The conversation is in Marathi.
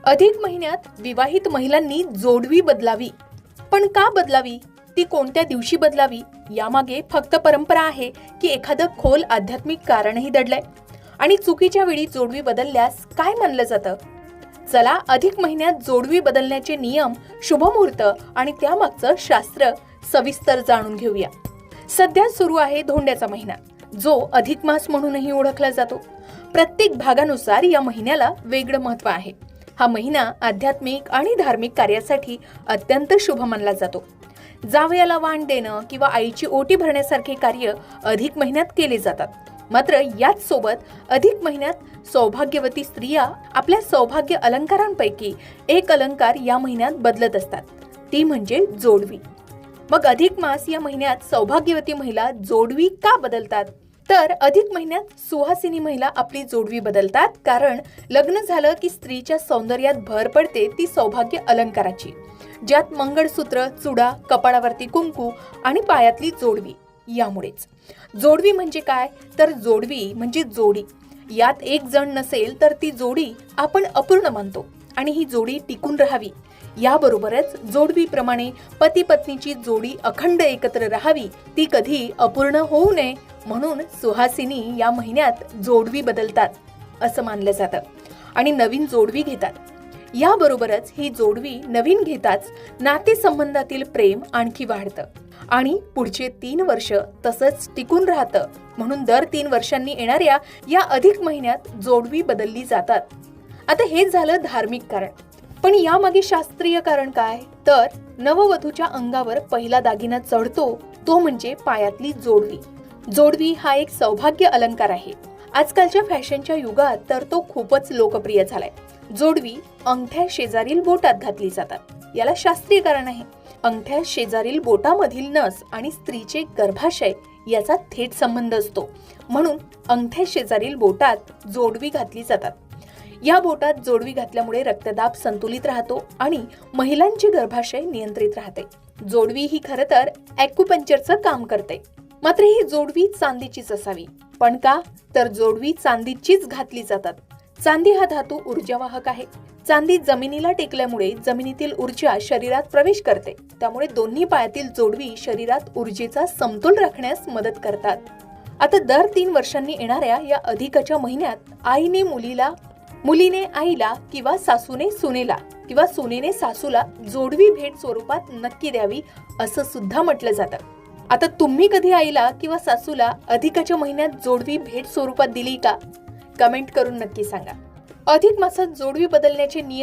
अधिक महिन्यात विवाहित महिलांनी जोडवी बदलावी, पण का बदलावी, ती कोणत्या दिवशी बदलावी, यामागे फक्त परंपरा आहे की एखादं खोल आध्यात्मिक कारणही दडलंय? आणि चुकीच्या वेळी जोडवी बदलल्यास काय मानलं जातं? चला अधिक महिन्यात जोडवी बदलण्याचे नियम, शुभमुहूर्त आणि त्यामागचं शास्त्र सविस्तर जाणून घेऊया. सध्या सुरू आहे धोंड्याचा महिना, जो अधिक मास म्हणूनही ओळखला जातो. प्रत्येक भागानुसार या महिन्याला वेगळं महत्त्व आहे. हा महिना आध्यात्मिक आणि धार्मिक कार्यासाठी अत्यंत शुभ मानला जातो. जावयाला वाण देणं किंवा आईची ओटी भरण्यासारखे कार्य अधिक महिन्यात केले जातात. मात्र याच सोबत अधिक महिन्यात सौभाग्यवती स्त्रिया आपल्या सौभाग्य अलंकारांपैकी एक अलंकार या महिन्यात बदलत असतात, ती म्हणजे जोडवी. मग अधिक मास या महिन्यात सौभाग्यवती महिला जोडवी का बदलतात? तर अधिक महिन्यात सुहासिनी महिला आपली जोडवी बदलतात, कारण लग्न झालं की स्त्रीच्या सौंदर्यात भर पडते ती सौभाग्य अलंकाराची, ज्यात मंगळसूत्र, चुडा, कपाळावरती कुंकू आणि पायातली जोडवी. यामुळेच जोडवी म्हणजे काय, तर जोडवी म्हणजे जोडी. यात एक जण नसेल तर ती जोडी आपण अपूर्ण मानतो आणि ही जोडी टिकून राहावी, याबरोबरच जोडवीप्रमाणे पती पत्नीची जोडी अखंड एकत्र राहावी, ती कधी अपूर्ण होऊ नये, म्हणून सुहासिनी या महिन्यात जोडवी बदलतात असं मानलं जातं आणि नवीन जोडवी घेतात. याबरोबरच ही जोडवी नवीन घेताच नातेसंबंधातील प्रेम आणखी वाढतं आणि पुढचे 3 वर्ष तसंच टिकून राहतं. म्हणून दर 3 वर्षांनी येणाऱ्या या अधिक महिन्यात जोडवी बदलली जातात. आता हे झालं धार्मिक कारण, पण यामागे शास्त्रीय कारण काय? तर नववधूच्या अंगावर पहिला दागिना चढतो तो म्हणजे पायातली जोडवी. जोडवी हा एक सौभाग्य अलंकार आहे. आजकालच्या फॅशनच्या युगात तर तो खूपच लोकप्रिय झालाय. जोडवी अंगठ्या शेजारील बोटात घातली जातात. याला शास्त्रीय कारण आहे. अंगठ्या शेजारील बोटामधील नस आणि स्त्रीचे गर्भाशय याचा थेट संबंध असतो, म्हणून अंगठ्या शेजारील बोटात जोडवी घातली जातात. या बोटात जोडवी घातल्यामुळे रक्तदाब संतुलित राहतो आणि महिलांचे गर्भाशय नियंत्रित राहते. जोडवी ही खरं तर ॲक्युपंक्चरचं काम करते. मात्र ही जोडवी चांदीचीच असावी. पण का? तर जोडवी चांदीचीच घातली जातात. चांदी हा धातू ऊर्जावाहक आहे. चांदी जमिनीला टेकल्यामुळे जमिनीतील ऊर्जा शरीरात प्रवेश करते. त्यामुळे दोन्ही पायातील जोडवी शरीरात ऊर्जेचा समतोल राखण्यास मदत करतात. आता दर 3 वर्षांनी येणाऱ्या या अधिकाच्या महिन्यात आईने मुलीने आईला किंवा सासूने सुनेला किंवा सुनेने सासूला जोडवी भेट स्वरूपात नक्की द्यावी, असं सुद्धा म्हटलं जातं. आता तुम्ही कधी आईला किंवा सासूला अधिकाच्या महिन्यात जोडवी भेट स्वरूपात दिली का? कमेंट करून नक्की सांगा. अधिक मासात जोडवी बदलण्याचे नियम